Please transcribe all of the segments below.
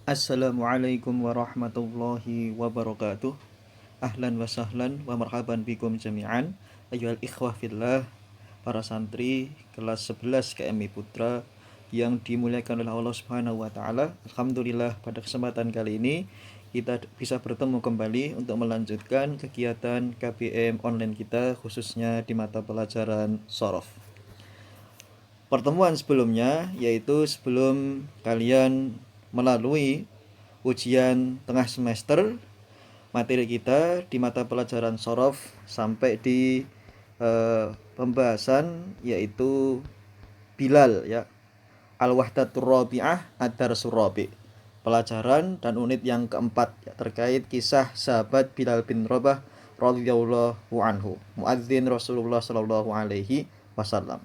Assalamualaikum warahmatullahi wabarakatuh. Ahlan wa sahlan wa marhaban bikum jami'an ayyuhal ikhwah fillah, para santri kelas 11 KMI Putra yang dimuliakan oleh Allah Subhanahu wa taala. Alhamdulillah, pada kesempatan kali ini kita bisa bertemu kembali untuk melanjutkan kegiatan KBM online kita, khususnya di mata pelajaran Shorof. Pertemuan sebelumnya, yaitu sebelum kalian melalui ujian tengah semester, materi kita di mata pelajaran Shorof sampai di pembahasan yaitu Bilal, ya, Al-Wahdatur Rabi'ah Ad-Darsur Rabi', pelajaran dan unit yang keempat, ya, terkait kisah sahabat Bilal bin Rabah radhiyallahu anhu, muadzin Rasulullah sallallahu alaihi wasallam.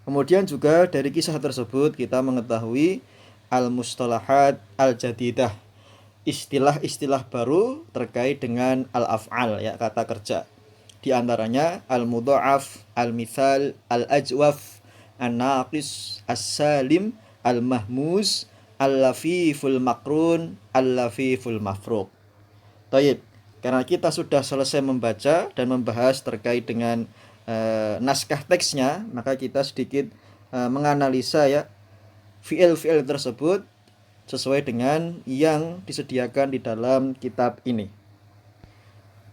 Kemudian juga dari kisah tersebut kita mengetahui al-mustalahat al-jadidah, istilah-istilah baru terkait dengan al-af'al, ya, kata kerja. Di antaranya al-mudha'af, al-mithal, al-ajwaf, an-naqis, as-salim, al-mahmuz, al-lafiful makrun, al-lafiful mafruq. Taib, karena kita sudah selesai membaca dan membahas terkait dengan naskah teksnya, maka kita sedikit menganalisa, ya, fiil-fiil tersebut sesuai dengan yang disediakan di dalam kitab ini.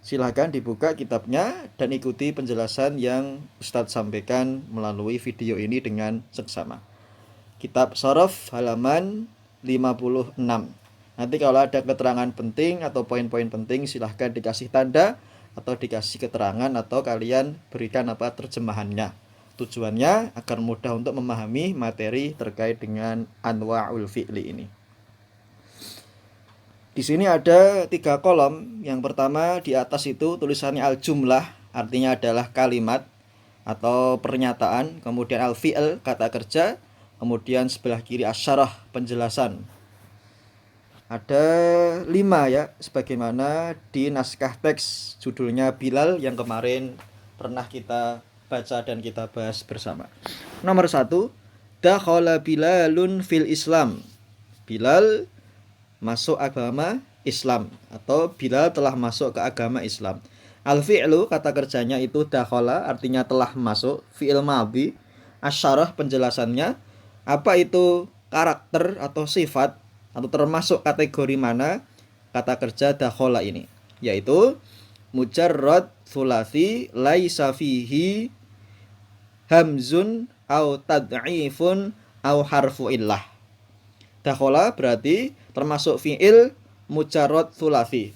Silahkan dibuka kitabnya dan ikuti penjelasan yang Ustadz sampaikan melalui video ini dengan seksama. Kitab Shorof halaman 56. Nanti kalau ada keterangan penting atau poin-poin penting, silahkan dikasih tanda atau dikasih keterangan atau kalian berikan terjemahannya. Tujuannya agar mudah untuk memahami materi terkait dengan anwa'ul fi'li ini. Di sini ada 3 kolom. Yang pertama di atas itu tulisannya al-jumlah, artinya adalah kalimat atau pernyataan. Kemudian al-fi'l, kata kerja. Kemudian sebelah kiri asyarah, penjelasan. Ada 5, ya, sebagaimana di naskah teks judulnya Bilal yang kemarin pernah kita baca dan kita bahas bersama. Nomor 1, dakhala Bilalun fil Islam. Bilal masuk agama Islam, atau Bilal telah masuk ke agama Islam. Al-fi'lu, kata kerjanya itu dakhala, artinya telah masuk, fi'il madhi. Asyarah, penjelasannya, apa itu karakter atau sifat atau termasuk kategori mana kata kerja dakhala ini, yaitu mujarrad thulathi laisa fihi hamzun au tad'ifun au harfu illah. Dakhala berarti termasuk fi'il mujarrad thulathi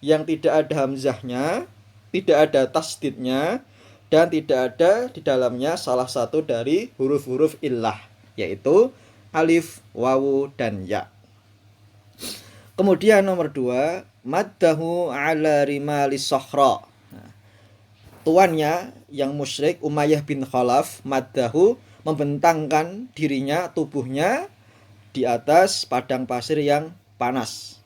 yang tidak ada hamzahnya, tidak ada tasdidnya, dan tidak ada di dalamnya salah satu dari huruf-huruf illah, yaitu alif, wawu, dan ya. Kemudian nomor 2, maddahu ala rimalis sohra. Tuannya yang musyrik, Umayyah bin Khalaf, maddahu, membentangkan dirinya, tubuhnya di atas padang pasir yang panas.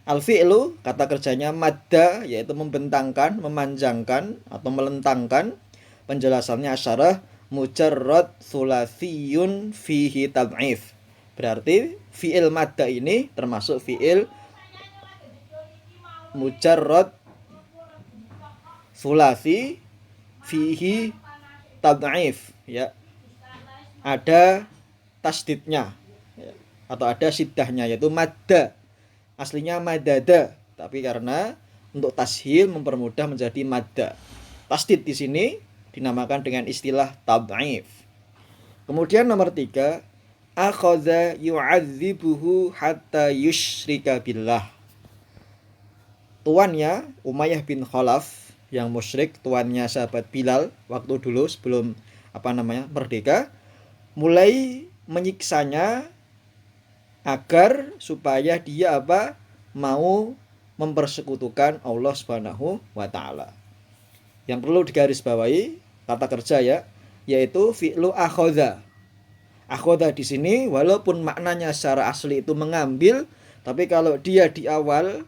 Al-fi'lu, kata kerjanya madda, yaitu membentangkan, memanjangkan atau melentangkan. Penjelasannya asyarah, mujarrad thulathiyun fihi tad'if. Berarti fi'il madda ini termasuk fi'il mujarrad thulathi fihi tad'if, ya, ada tasdidnya, ya, atau ada siddahnya, yaitu madda. Aslinya madada, tapi karena untuk tashil mempermudah menjadi madda. Tasdid di sini dinamakan dengan istilah tad'if. Kemudian nomor 3, akhadha yu'adzibuhu hatta yusyrika billah. Tuannya Umayyah bin Khalaf yang musyrik, tuannya sahabat Bilal waktu dulu sebelum merdeka, mulai menyiksanya agar supaya dia mau mempersekutukan Allah Subhanahu wa taala. Yang perlu digarisbawahi kata kerja, ya, yaitu fi'lu akhadha. Akhadha di sini walaupun maknanya secara asli itu mengambil, tapi kalau dia di awal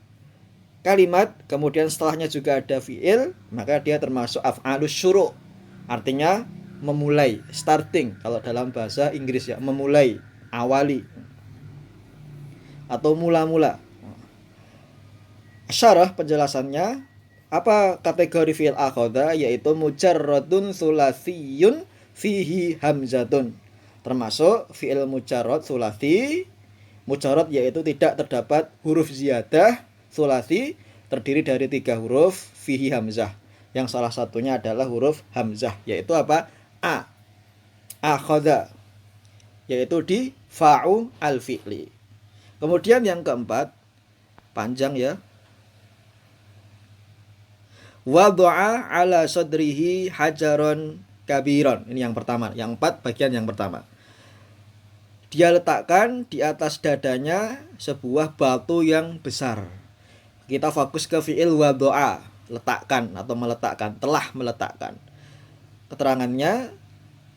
kalimat kemudian setelahnya juga ada fi'il, maka dia termasuk af'alus syuru', artinya memulai, starting kalau dalam bahasa Inggris, ya, memulai, awali. atau mula-mula. Syarah penjelasannya, apa kategori fi'il akhadha, yaitu mujarradun sulasiyun fihi hamzatun. Termasuk fi'il mujarrad sulasi. Mujarrad yaitu tidak terdapat huruf ziyadah, sulasi terdiri dari 3 huruf fihi hamzah. Yang salah satunya adalah huruf hamzah, yaitu apa? A. Akhadha, yaitu di fa'u al-fi'li. Kemudian yang keempat, panjang ya. Wada'a ala sadrihi hajaron kabiron. Ini yang pertama. Yang 4 bagian yang pertama. Dia letakkan di atas dadanya sebuah batu yang besar. Kita fokus ke fi'il wada'a, letakkan atau meletakkan, telah meletakkan. Keterangannya,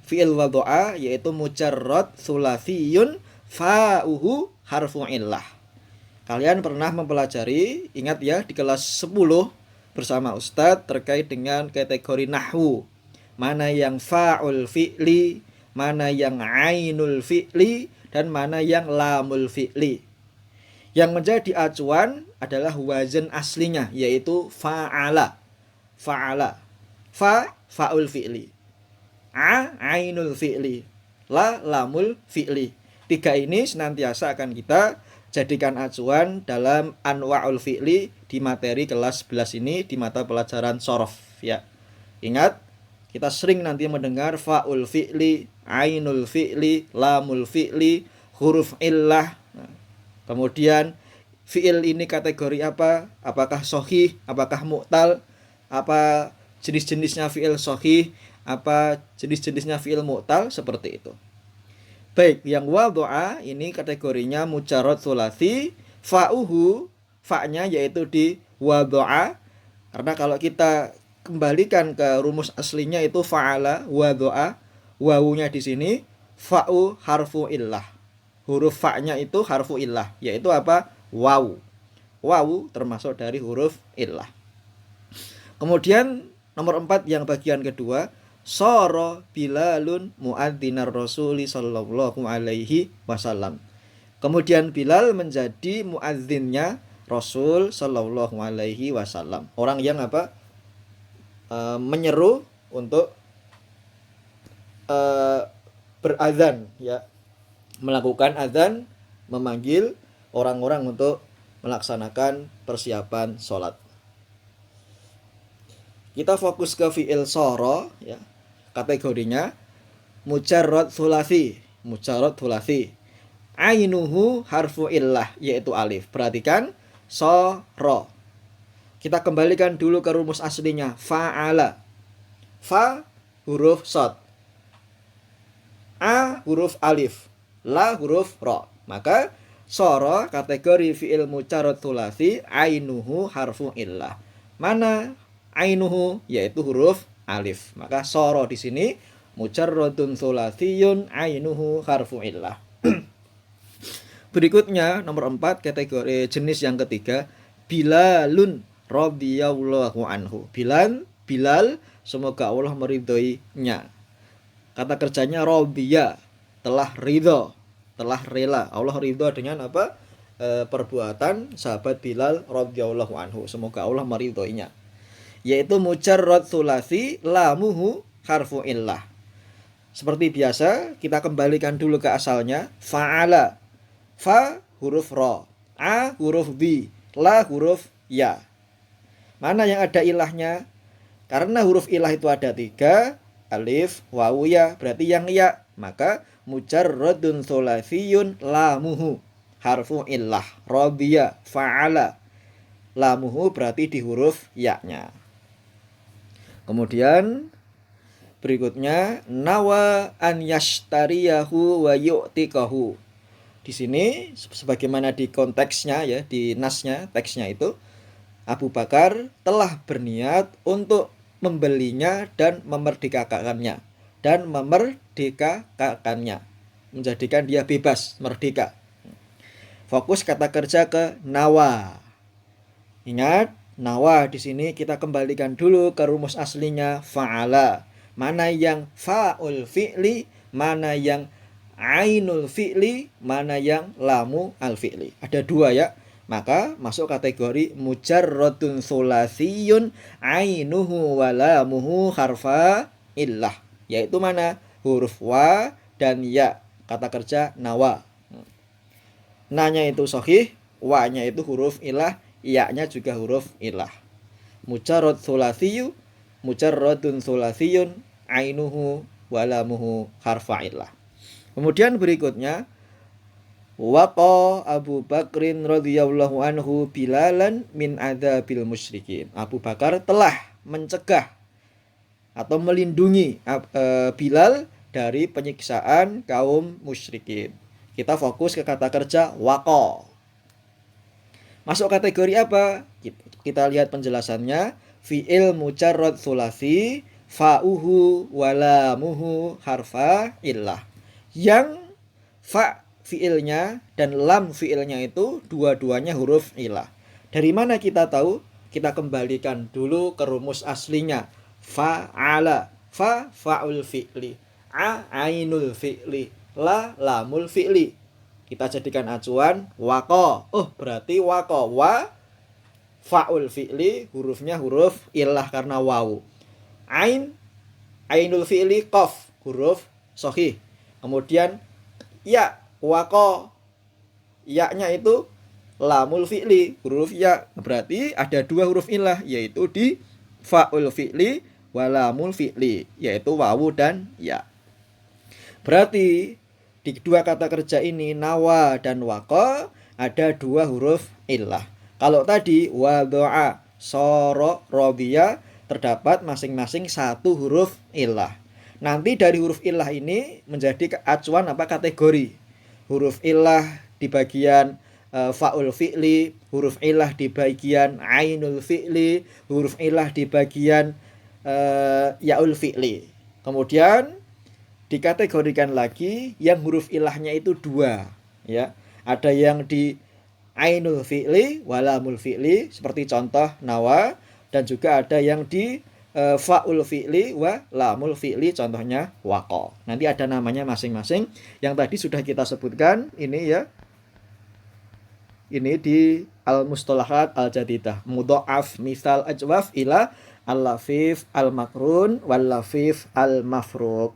fi'il wada'a yaitu mujarrad sulasiyun fa'uhu harfu illah. Kalian pernah mempelajari, ingat ya, di kelas 10 bersama Ustadz terkait dengan kategori nahwu. Mana yang fa'ul fi'li, mana yang ainul fi'li, dan mana yang lamul fi'li. Yang menjadi acuan adalah wazan aslinya, yaitu fa'ala. Fa'ala. Fa'ul fi'li. Ainul fi'li. Lamul fi'li. 3 ini senantiasa akan kita jadikan acuan dalam anwa'ul fi'li di materi kelas 11 ini di mata pelajaran shorof ya. Ingat, kita sering nanti mendengar fa'ul fi'li, ainul fi'li, lamul fi'li, huruf illah. Nah, kemudian fi'il ini kategori apa? Apakah sahih, apakah mu'tal, apa jenis-jenisnya fi'il sahih, apa jenis-jenisnya fi'il mu'tal, seperti itu. Baik, yang wada'a ini kategorinya mujarrad sulasi, fa'uhu, fa'nya yaitu di wada'a. Karena kalau kita kembalikan ke rumus aslinya itu fa'ala wada'a, wawunya di sini fa'u harfu illah. Huruf fa'nya itu harfu illah, yaitu apa? Wawu. Wawu termasuk dari huruf illah. Kemudian nomor 4 yang bagian kedua, Soro Bilalun mu'adzinar Rasuli sallallahu alaihi wasallam. Kemudian Bilal menjadi muadzinnya Rasul sallallahu alaihi wasallam. Orang yang apa? Menyeru untuk berazan ya. Melakukan azan, memanggil orang-orang untuk melaksanakan persiapan sholat. Kita fokus ke fi'il soro ya. Kategorinya mujarrad sulasi, mujarrad sulasi. Ainuhu harfu illah, yaitu alif. Perhatikan, soro. Kita kembalikan dulu ke rumus aslinya, fa'ala. Fa huruf shad, a huruf alif, la huruf ro. Maka soro kategori fi'il mujarrad sulasi, ainuhu harfu illah. Mana ainuhu? Yaitu huruf alif. Maka soro di sini mujarradun sulasiyun ainuhu harfu illah. Berikutnya nomor 4 kategori jenis yang ketiga, Bilalun radhiyallahu anhu. Bilal semoga Allah meridhoinya. Kata kerjanya radhiya, telah ridho, telah rela. Allah ridho dengan apa? Perbuatan sahabat Bilal radhiyallahu anhu. Semoga Allah meridhoinya. Yaitu mujarrad sulasi, lamuhu harfu illah. Seperti biasa, kita kembalikan dulu ke asalnya. Fa'ala, fa huruf ro, a huruf bi, la huruf ya. Mana yang ada ilahnya? Karena huruf ilah itu ada 3, alif, wawu, ya. Berarti yang ya. Maka mujarradun sulasiyun lamuhu harfu illah. Radhiya, fa'ala, lamuhu berarti di huruf ya-nya. Kemudian berikutnya, nawa an yashtariyahu wa yu'tikahu. Di sini sebagaimana di konteksnya ya, di nasnya, teksnya itu, Abu Bakar telah berniat untuk membelinya dan memerdekakannya. Menjadikan dia bebas, merdeka. Fokus kata kerja ke nawa. Ingat, nawa di sini kita kembalikan dulu ke rumus aslinya fa'ala. Mana yang fa'ul fi'li, mana yang ainul fi'li, mana yang lamu al fi'li. Ada dua ya. Maka masuk kategori mujarradun sulasiyun ainuhu wa lamuhu harfa illah. Yaitu mana? Huruf wa dan ya. Kata kerja nawa. Nanya itu sahih, wa-nya itu huruf ilah, ya-nya juga huruf ilah. Mujarrad sulasiyu, mujarradun sulasiyun ainuhu wa lamuhu harfa illah. Kemudian berikutnya waqa Abu Bakrin radhiyallahu anhu Bilalan min adzabil musyrikin. Abu Bakar telah mencegah atau melindungi Bilal dari penyiksaan kaum musyrikin. Kita fokus ke kata kerja waqa. Masuk kategori apa? Kita lihat penjelasannya. Fi'il mujarrad sulasi fa'uhu walamuhu harfa illah. Yang fa fi'ilnya dan lam fi'ilnya itu dua-duanya huruf ilah. Dari mana kita tahu? Kita kembalikan dulu ke rumus aslinya. Fa'ala, fa fa'ul fi'li, a ainul fi'li, la lamul fi'li. Kita jadikan acuan waqa. Oh, berarti waqa, wa fa'ul fi'li, hurufnya huruf ilah karena wawu. Ainul fi'li qaf, huruf sahih. Kemudian ya, waqa, ya-nya itu lamul fi'li, huruf ya. Berarti ada dua huruf ilah, yaitu di fa'ul fi'li wa lamul fi'li, yaitu wawu dan ya. Berarti di dua kata kerja ini nawa dan waqa ada dua huruf ilah. Kalau tadi wado'a, soro, rodiya terdapat masing-masing satu huruf ilah. Nanti dari huruf ilah ini menjadi acuan apa kategori. Huruf ilah di bagian fa'ul fi'li, huruf ilah di bagian ainul fi'li, huruf ilah di bagian ya'ul fi'li. Kemudian dikategorikan lagi yang huruf ilahnya itu dua ya. Ada yang di ainul fi'li walamul fi'li seperti contoh nawa, dan juga ada yang di fa'ul fi'li wa lamul fi'li contohnya waqa. Nanti ada namanya masing-masing yang tadi sudah kita sebutkan ini ya. Ini di al-mustalahat al-jadidah, mudha'af, misal, ajwaf, ila, al-lafif, al-makrun, wal-lafif, al-mafruq.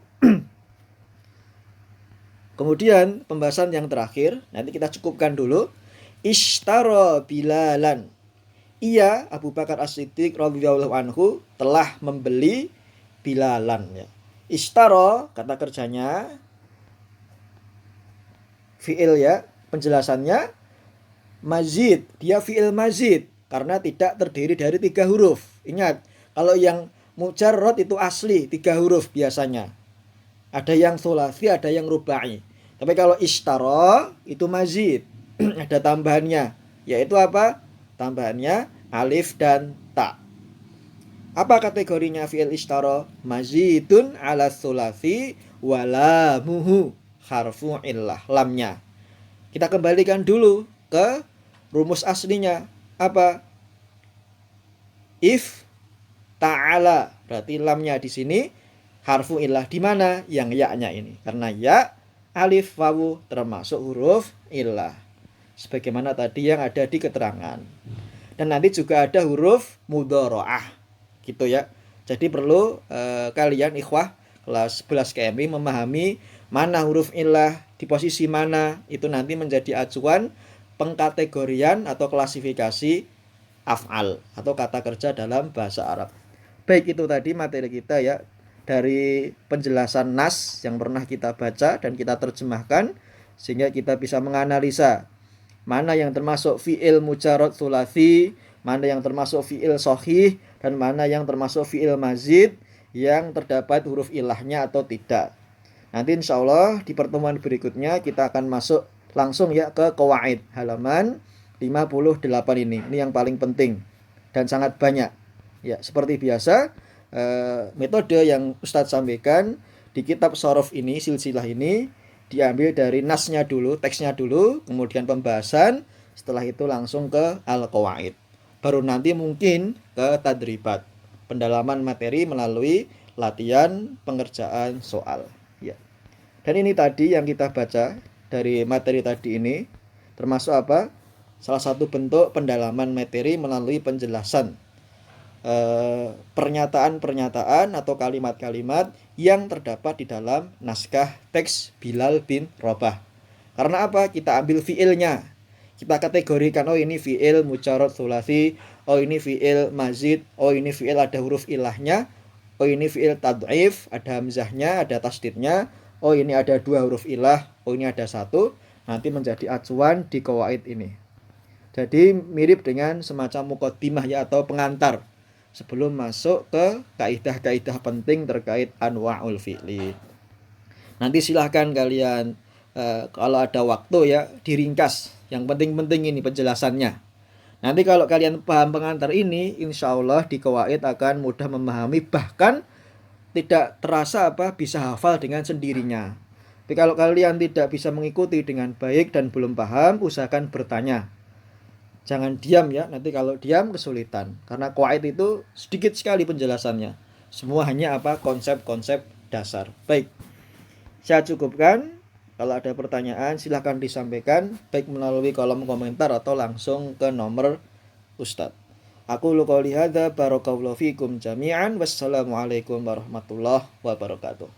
Kemudian pembahasan yang terakhir, nanti kita cukupkan dulu. Ishtara Bilalan. Ia, Abu Bakar As-Siddiq radhiyallahu anhu, telah membeli Bilalan ya. Ishtara, kata kerjanya fi'il ya. Penjelasannya mazid, dia fi'il mazid karena tidak terdiri dari 3 huruf. Ingat, kalau yang mujarrad itu asli 3 huruf biasanya. Ada yang sulasi, ada yang rubai. Tapi kalau ishtara itu mazid, ada tambahannya, yaitu apa? Tambahannya alif dan ta. Apa kategorinya fi'il ishtara? Mazidun ala sulasi walamuhu harfu illah, lamnya. Kita kembalikan dulu ke rumus aslinya. Apa? If ta'ala, berarti lamnya di sini harfu illah. Di mana? Yang ya-nya ini. Karena ya, alif, wawu termasuk huruf illah. Sebagaimana tadi yang ada di keterangan. Dan nanti juga ada huruf mudharaah. Gitu ya. Jadi perlu kalian ikhwah kelas 11 KMI memahami mana huruf illah di posisi mana. Itu nanti menjadi acuan pengkategorian atau klasifikasi af'al atau kata kerja dalam bahasa Arab. Baik, itu tadi materi kita ya, dari penjelasan nas yang pernah kita baca dan kita terjemahkan, sehingga kita bisa menganalisa mana yang termasuk fi'il mujarrad sulasi, mana yang termasuk fi'il sahih, dan mana yang termasuk fi'il mazid yang terdapat huruf ilahnya atau tidak. Nanti insya Allah di pertemuan berikutnya kita akan masuk langsung ya ke qawaid halaman 58 ini. Ini yang paling penting dan sangat banyak. Ya, seperti biasa metode yang Ustadz sampaikan di kitab Shorof ini, silsilah ini diambil dari nasnya dulu, teksnya dulu, kemudian pembahasan, setelah itu langsung ke al-qawaid. Baru nanti mungkin ke tadribat, pendalaman materi melalui latihan pengerjaan soal. Ya. Dan ini tadi yang kita baca dari materi tadi ini termasuk apa? Salah satu bentuk pendalaman materi melalui penjelasan pernyataan-pernyataan atau kalimat-kalimat yang terdapat di dalam naskah teks Bilal bin Rabah. Karena apa? Kita ambil fiilnya. Kita kategorikan, oh ini fiil mujarrad tsulasi, oh ini fiil mazid, oh ini fiil ada huruf ilahnya, oh ini fiil tad'if, ada hamzahnya, ada tasdidnya, oh ini ada 2 huruf ilah, oh ini ada 1. Nanti menjadi acuan di qawaid ini. Jadi mirip dengan semacam muqaddimah ya, atau pengantar sebelum masuk ke kaidah-kaidah penting terkait anwa'ul fi'li. Nanti silahkan kalian kalau ada waktu ya diringkas. Yang penting-penting ini penjelasannya. Nanti kalau kalian paham pengantar ini, insya Allah di qawaid akan mudah memahami, bahkan tidak terasa bisa hafal dengan sendirinya. Tapi kalau kalian tidak bisa mengikuti dengan baik dan belum paham, usahakan bertanya. Jangan diam ya, nanti kalau diam kesulitan. Karena qawaid itu sedikit sekali penjelasannya. Semua hanya konsep-konsep dasar. Baik, saya cukupkan. Kalau ada pertanyaan silahkan disampaikan, baik melalui kolom komentar atau langsung ke nomor Ustadz. Aku qouli hadza, barakallahu fikum jami'an. Wassalamualaikum warahmatullahi wabarakatuh.